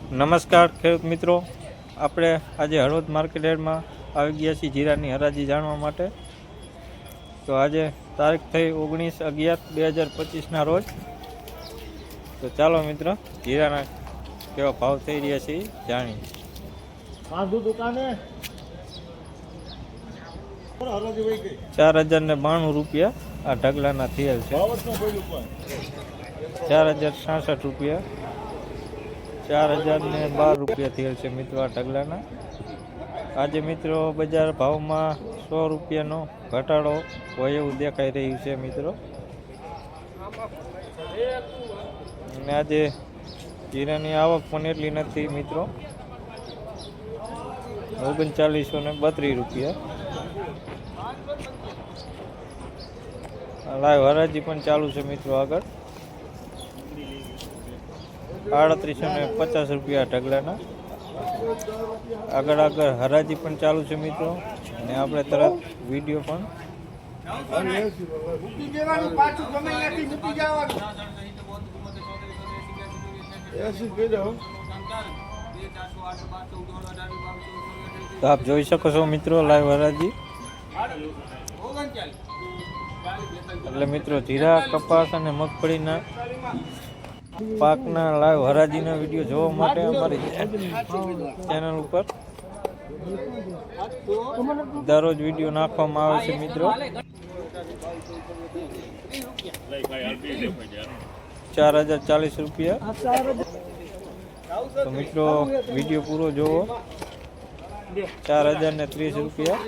નમસ્કાર ખેડૂત મિત્રો, આપણે આજે હળવદ માર્કેટ યાર્ડમાં આવી ગયા છીએ જીરાની હરાજી જાણવા માટે. તો આજે તારીખ થઈ 19/11/2025ના રોજ. તો ચાલો મિત્રો, જીરાના કેવા ભાવ થઈ રહ્યા છે જાણીએ. 4092 રૂપિયા આ ઢગલાના થયેલ છે. 4066 રૂપિયા, 4012 રૂપિયા થયેલ છે મિત્રો આ ઢગલાના. આજે મિત્રો બજાર ભાવમાં 100 રૂપિયાનો ઘટાડો હોય એવું દેખાઈ રહ્યું છે મિત્રો. અને આજે જીરાની આવક પણ એટલી નથી મિત્રો. 3932 રૂપિયા. લાઈવ હરાજી પણ ચાલુ છે મિત્રો. આગળ 3850 રૂપિયા ઢગલાના. આગળ હરાજી પણ ચાલુ છે મિત્રો. અને આપણે તરત વિડીયો પણ તો આપ જોઈ શકો છો મિત્રો લાઈવ હરાજી. એટલે મિત્રો જીરા, કપાસ અને મગફળીના પાકના લાઈવ હરાજીના વિડીયો જોવા માટે અમારી ચેનલ ઉપર દરરોજ વિડીયો નાખવામાં આવે છે મિત્રો. 4040 રૂપિયા. તો મિત્રો વિડીયો પૂરો જોવો. 4030 રૂપિયા.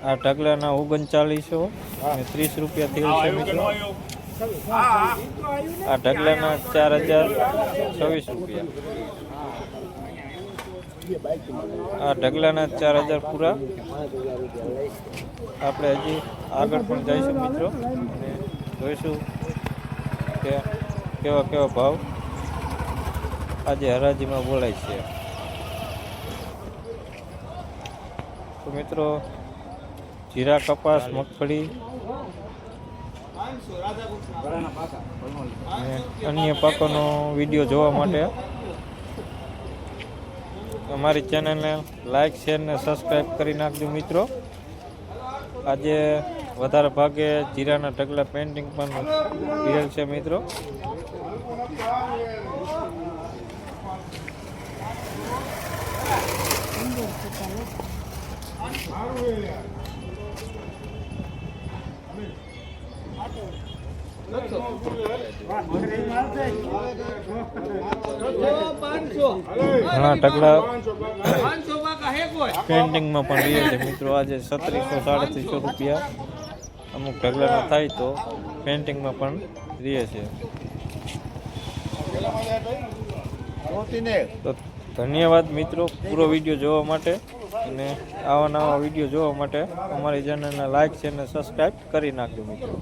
આ ઢગલાના 3930 રૂપિયા થયેલ છે મિત્રો. આ ઢગલાના 4026 રૂપિયા. આ ઢગલાના 4000 પૂરા. આપણે હજી આગળ પણ જઈશું મિત્રો અને જોઈશું કે કેવા ભાવ આજે હરાજીમાં બોલાય છે. તો મિત્રો જીરા, કપાસ, મગફળી અને અન્ય પાકોનો વિડીયો જોવા માટે અમારી ચેનલને લાઈક, શેર ને સબસ્ક્રાઈબ કરી નાખજો મિત્રો. આજે વધારે ભાગે જીરાના ઢગલા પેન્ટિંગ પણ થયેલ છે મિત્રો. ઘણા ઢગલા પેન્ટિંગમાં પણ રહે છે મિત્રો. આજે 3700-3700 રૂપિયા અમુક ઢગલાના થાય તો પેન્ટિંગમાં પણ રહે છે. તો ધન્યવાદ મિત્રો પૂરો વિડીયો જોવા માટે. અને આવા નવા વિડીયો જોવા માટે અમારી ચેનલને લાઈક, શેર અને સબસ્ક્રાઈબ કરી નાખજો મિત્રો.